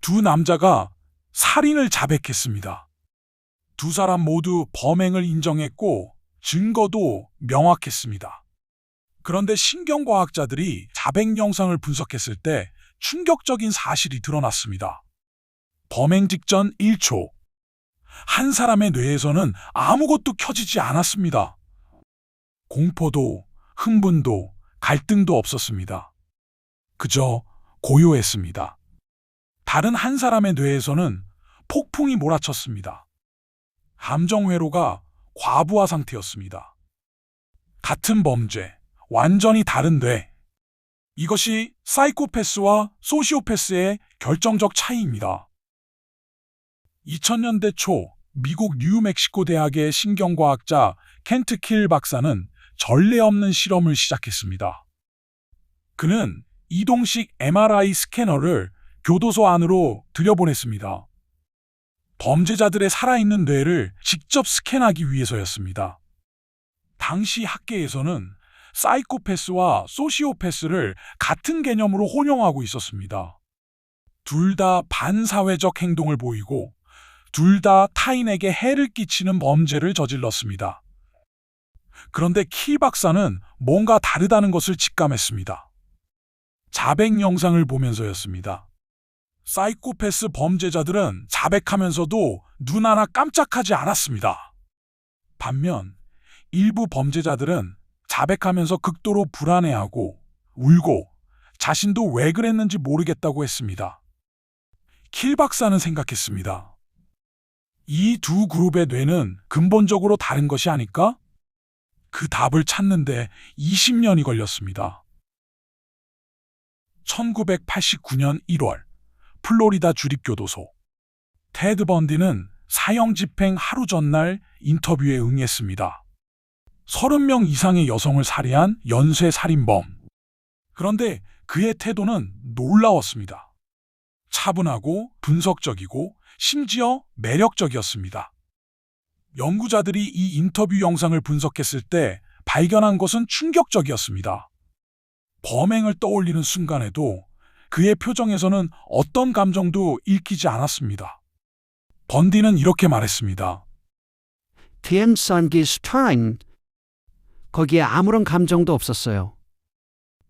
두 남자가 살인을 자백했습니다. 두 사람 모두 범행을 인정했고 증거도 명확했습니다. 그런데 신경과학자들이 자백 영상을 분석했을 때 충격적인 사실이 드러났습니다. 범행 직전 1초, 한 사람의 뇌에서는 아무것도 켜지지 않았습니다. 공포도, 흥분도, 갈등도 없었습니다. 그저 고요했습니다. 다른 한 사람의 뇌에서는 폭풍이 몰아쳤습니다. 감정 회로가 과부하 상태였습니다. 같은 범죄, 완전히 다른 뇌. 이것이 사이코패스와 소시오패스의 결정적 차이입니다. 2000년대 초 미국 뉴멕시코 대학의 신경과학자 켄트 킬 박사는 전례 없는 실험을 시작했습니다. 그는 이동식 MRI 스캐너를 교도소 안으로 들여보냈습니다. 범죄자들의 살아있는 뇌를 직접 스캔하기 위해서였습니다. 당시 학계에서는 사이코패스와 소시오패스를 같은 개념으로 혼용하고 있었습니다. 둘 다 반사회적 행동을 보이고 둘 다 타인에게 해를 끼치는 범죄를 저질렀습니다. 그런데 킬 박사는 뭔가 다르다는 것을 직감했습니다. 자백 영상을 보면서였습니다. 사이코패스 범죄자들은 자백하면서도 눈 하나 깜짝하지 않았습니다. 반면 일부 범죄자들은 자백하면서 극도로 불안해하고 울고 자신도 왜 그랬는지 모르겠다고 했습니다. 킬 박사는 생각했습니다. 이 두 그룹의 뇌는 근본적으로 다른 것이 아닐까? 그 답을 찾는데 20년이 걸렸습니다. 1989년 1월 플로리다 주립교도소. 테드 번디는 사형 집행 하루 전날 인터뷰에 응했습니다. 30명 이상의 여성을 살해한 연쇄 살인범. 그런데 그의 태도는 놀라웠습니다. 차분하고 분석적이고 심지어 매력적이었습니다. 연구자들이 이 인터뷰 영상을 분석했을 때 발견한 것은 충격적이었습니다. 범행을 떠올리는 순간에도 그의 표정에서는 어떤 감정도 읽히지 않았습니다. 번디는 이렇게 말했습니다. Tiensangistein. 거기에 아무런 감정도 없었어요.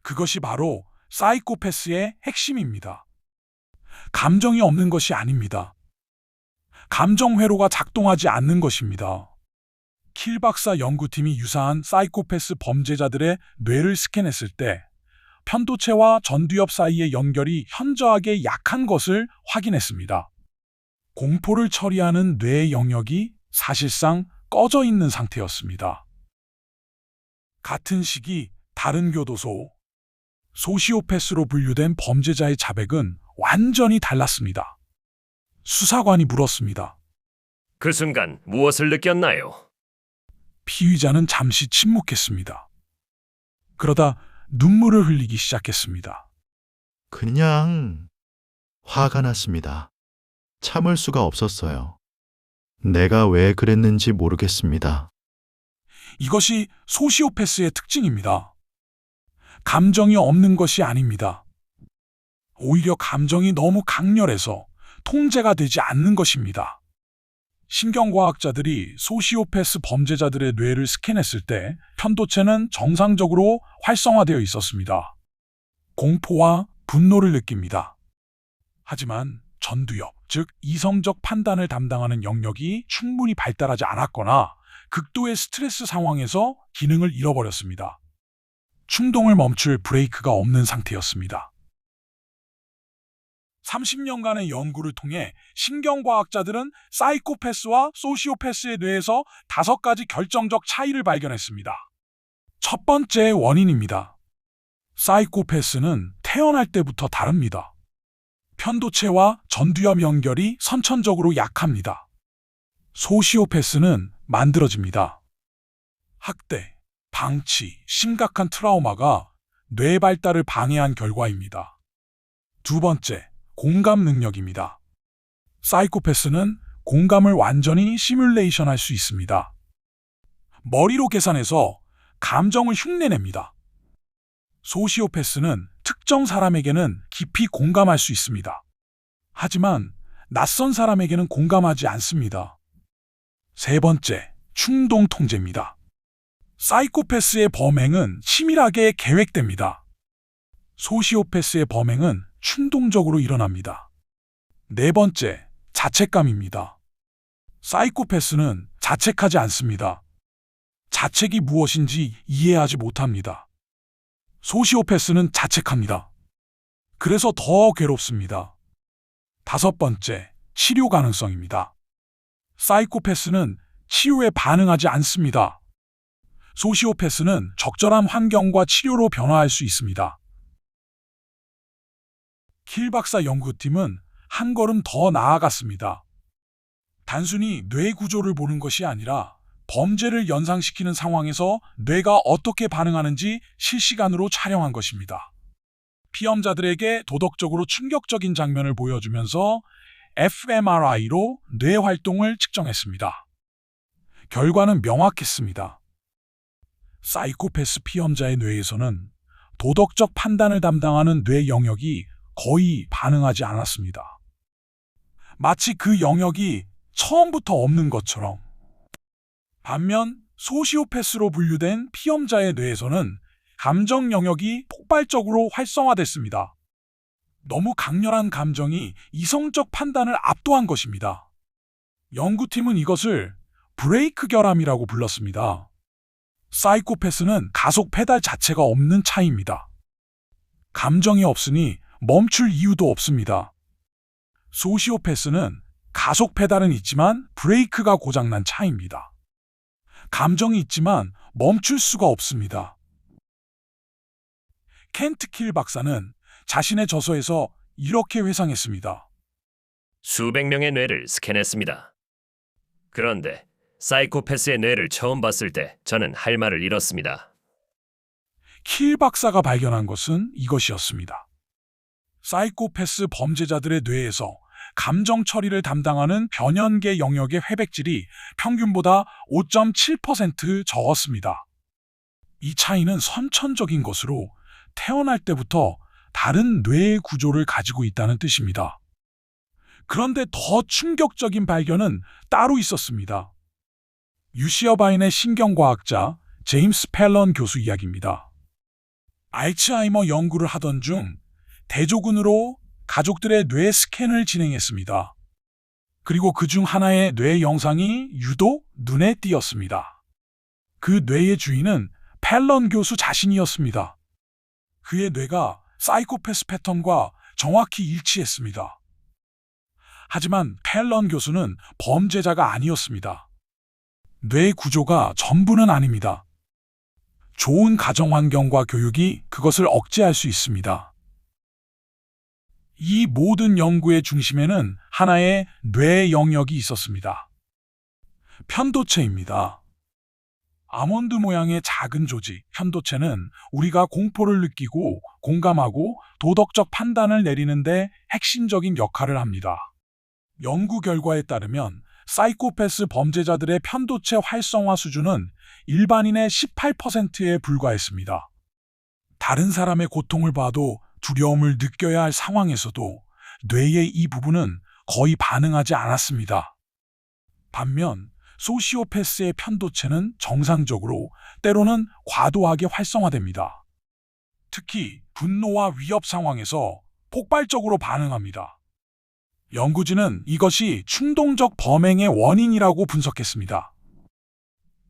그것이 바로 사이코패스의 핵심입니다. 감정이 없는 것이 아닙니다. 감정 회로가 작동하지 않는 것입니다. 킬 박사 연구팀이 유사한 사이코패스 범죄자들의 뇌를 스캔했을 때 편도체와 전두엽 사이의 연결이 현저하게 약한 것을 확인했습니다. 공포를 처리하는 뇌의 영역이 사실상 꺼져 있는 상태였습니다. 같은 시기 다른 교도소, 소시오패스로 분류된 범죄자의 자백은 완전히 달랐습니다. 수사관이 물었습니다. 그 순간 무엇을 느꼈나요? 피의자는 잠시 침묵했습니다. 그러다 눈물을 흘리기 시작했습니다. 그냥 화가 났습니다. 참을 수가 없었어요. 내가 왜 그랬는지 모르겠습니다. 이것이 소시오패스의 특징입니다. 감정이 없는 것이 아닙니다. 오히려 감정이 너무 강렬해서 통제가 되지 않는 것입니다. 신경과학자들이 소시오패스 범죄자들의 뇌를 스캔했을 때 편도체는 정상적으로 활성화되어 있었습니다. 공포와 분노를 느낍니다. 하지만 전두엽, 즉 이성적 판단을 담당하는 영역이 충분히 발달하지 않았거나 극도의 스트레스 상황에서 기능을 잃어버렸습니다. 충동을 멈출 브레이크가 없는 상태였습니다. 30년간의 연구를 통해 신경과학자들은 사이코패스와 소시오패스의 뇌에서 5가지 결정적 차이를 발견했습니다. 첫 번째 원인입니다. 사이코패스는 태어날 때부터 다릅니다. 편도체와 전두엽 연결이 선천적으로 약합니다. 소시오패스는 만들어집니다. 학대, 방치, 심각한 트라우마가 뇌 발달을 방해한 결과입니다. 두 번째, 공감 능력입니다. 사이코패스는 공감을 완전히 시뮬레이션할 수 있습니다. 머리로 계산해서 감정을 흉내냅니다. 소시오패스는 특정 사람에게는 깊이 공감할 수 있습니다. 하지만 낯선 사람에게는 공감하지 않습니다. 세 번째, 충동 통제입니다. 사이코패스의 범행은 치밀하게 계획됩니다. 소시오패스의 범행은 충동적으로 일어납니다. 네 번째, 자책감입니다. 사이코패스는 자책하지 않습니다. 자책이 무엇인지 이해하지 못합니다. 소시오패스는 자책합니다. 그래서 더 괴롭습니다. 다섯 번째, 치료 가능성입니다. 사이코패스는 치료에 반응하지 않습니다. 소시오패스는 적절한 환경과 치료로 변화할 수 있습니다. 킬 박사 연구팀은 한 걸음 더 나아갔습니다. 단순히 뇌 구조를 보는 것이 아니라 범죄를 연상시키는 상황에서 뇌가 어떻게 반응하는지 실시간으로 촬영한 것입니다. 피험자들에게 도덕적으로 충격적인 장면을 보여주면서 fMRI로 뇌 활동을 측정했습니다. 결과는 명확했습니다. 사이코패스 피험자의 뇌에서는 도덕적 판단을 담당하는 뇌 영역이 거의 반응하지 않았습니다. 마치 그 영역이 처음부터 없는 것처럼. 반면 소시오패스로 분류된 피험자의 뇌에서는 감정 영역이 폭발적으로 활성화됐습니다. 너무 강렬한 감정이 이성적 판단을 압도한 것입니다. 연구팀은 이것을 브레이크 결함이라고 불렀습니다. 사이코패스는 가속 페달 자체가 없는 차이입니다. 감정이 없으니 멈출 이유도 없습니다. 소시오패스는 가속 페달은 있지만 브레이크가 고장난 차이입니다. 감정이 있지만 멈출 수가 없습니다. 켄트 킬 박사는 자신의 저서에서 이렇게 회상했습니다. 수백 명의 뇌를 스캔했습니다. 그런데 사이코패스의 뇌를 처음 봤을 때 저는 할 말을 잃었습니다. 킬 박사가 발견한 것은 이것이었습니다. 사이코패스 범죄자들의 뇌에서 감정 처리를 담당하는 변연계 영역의 회백질이 평균보다 5.7% 적었습니다. 이 차이는 선천적인 것으로 태어날 때부터 다른 뇌의 구조를 가지고 있다는 뜻입니다. 그런데 더 충격적인 발견은 따로 있었습니다. 유시어바인의 신경과학자 제임스 펠런 교수 이야기입니다. 알츠하이머 연구를 하던 중 대조군으로 가족들의 뇌 스캔을 진행했습니다. 그리고 그중 하나의 뇌 영상이 유독 눈에 띄었습니다. 그 뇌의 주인은 펠런 교수 자신이었습니다. 그의 뇌가 사이코패스 패턴과 정확히 일치했습니다. 하지만 펠런 교수는 범죄자가 아니었습니다. 뇌 구조가 전부는 아닙니다. 좋은 가정 환경과 교육이 그것을 억제할 수 있습니다. 이 모든 연구의 중심에는 하나의 뇌 영역이 있었습니다. 편도체입니다. 아몬드 모양의 작은 조직, 편도체는 우리가 공포를 느끼고 공감하고 도덕적 판단을 내리는데 핵심적인 역할을 합니다. 연구 결과에 따르면 사이코패스 범죄자들의 편도체 활성화 수준은 일반인의 18%에 불과했습니다. 다른 사람의 고통을 봐도 두려움을 느껴야 할 상황에서도 뇌의 이 부분은 거의 반응하지 않았습니다. 반면 소시오패스의 편도체는 정상적으로 때로는 과도하게 활성화됩니다. 특히 분노와 위협 상황에서 폭발적으로 반응합니다. 연구진은 이것이 충동적 범행의 원인이라고 분석했습니다.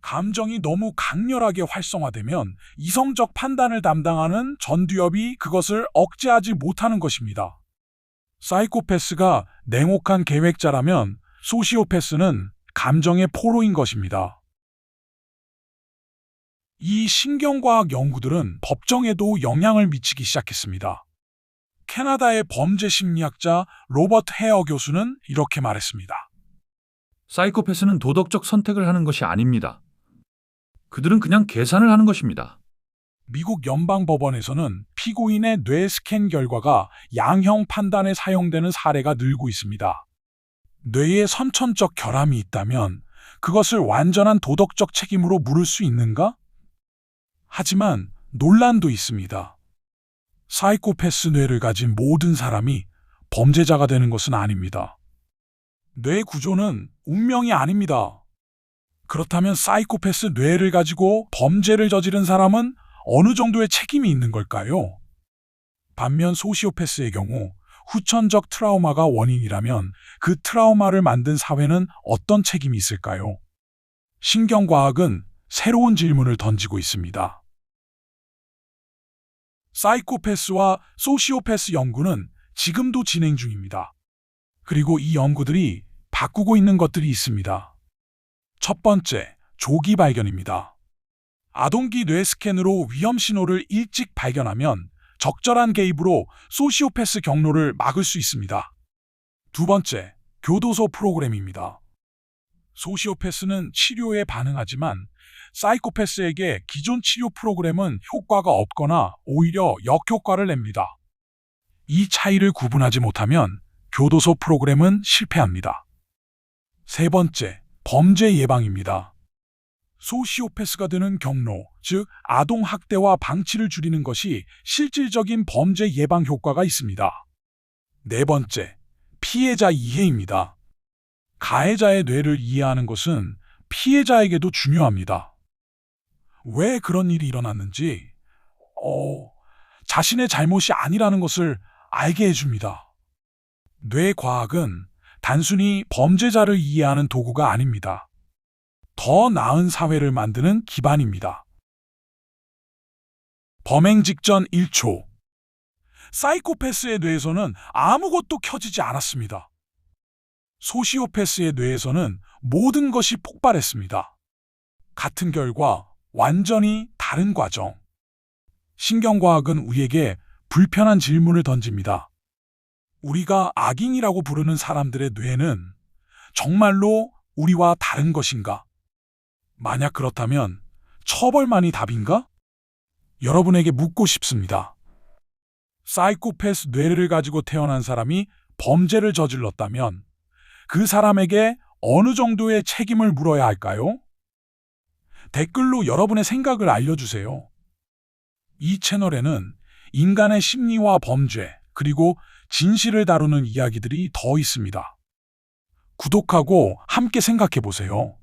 감정이 너무 강렬하게 활성화되면 이성적 판단을 담당하는 전두엽이 그것을 억제하지 못하는 것입니다. 사이코패스가 냉혹한 계획자라면 소시오패스는 감정의 포로인 것입니다. 이 신경과학 연구들은 법정에도 영향을 미치기 시작했습니다. 캐나다의 범죄 심리학자 로버트 헤어 교수는 이렇게 말했습니다. 사이코패스는 도덕적 선택을 하는 것이 아닙니다. 그들은 그냥 계산을 하는 것입니다. 미국 연방법원에서는 피고인의 뇌 스캔 결과가 양형 판단에 사용되는 사례가 늘고 있습니다. 뇌에 선천적 결함이 있다면 그것을 완전한 도덕적 책임으로 물을 수 있는가? 하지만 논란도 있습니다. 사이코패스 뇌를 가진 모든 사람이 범죄자가 되는 것은 아닙니다. 뇌 구조는 운명이 아닙니다. 그렇다면 사이코패스 뇌를 가지고 범죄를 저지른 사람은 어느 정도의 책임이 있는 걸까요? 반면 소시오패스의 경우 후천적 트라우마가 원인이라면 그 트라우마를 만든 사회는 어떤 책임이 있을까요? 신경과학은 새로운 질문을 던지고 있습니다. 사이코패스와 소시오패스 연구는 지금도 진행 중입니다. 그리고 이 연구들이 바꾸고 있는 것들이 있습니다. 첫 번째, 조기 발견입니다. 아동기 뇌 스캔으로 위험 신호를 일찍 발견하면 적절한 개입으로 소시오패스 경로를 막을 수 있습니다. 두 번째, 교도소 프로그램입니다. 소시오패스는 치료에 반응하지만 사이코패스에게 기존 치료 프로그램은 효과가 없거나 오히려 역효과를 냅니다. 이 차이를 구분하지 못하면 교도소 프로그램은 실패합니다. 세 번째, 범죄 예방입니다. 소시오패스가 되는 경로, 즉 아동 학대와 방치를 줄이는 것이 실질적인 범죄 예방 효과가 있습니다. 네 번째, 피해자 이해입니다. 가해자의 뇌를 이해하는 것은 피해자에게도 중요합니다. 왜 그런 일이 일어났는지, 자신의 잘못이 아니라는 것을 알게 해줍니다. 뇌과학은 단순히 범죄자를 이해하는 도구가 아닙니다. 더 나은 사회를 만드는 기반입니다. 범행 직전 1초. 사이코패스의 뇌에서는 아무것도 켜지지 않았습니다. 소시오패스의 뇌에서는 모든 것이 폭발했습니다. 같은 결과, 완전히 다른 과정. 신경과학은 우리에게 불편한 질문을 던집니다. 우리가 악인이라고 부르는 사람들의 뇌는 정말로 우리와 다른 것인가? 만약 그렇다면 처벌만이 답인가? 여러분에게 묻고 싶습니다. 사이코패스 뇌를 가지고 태어난 사람이 범죄를 저질렀다면 그 사람에게 어느 정도의 책임을 물어야 할까요? 댓글로 여러분의 생각을 알려주세요. 이 채널에는 인간의 심리와 범죄, 그리고 진실을 다루는 이야기들이 더 있습니다. 구독하고 함께 생각해 보세요.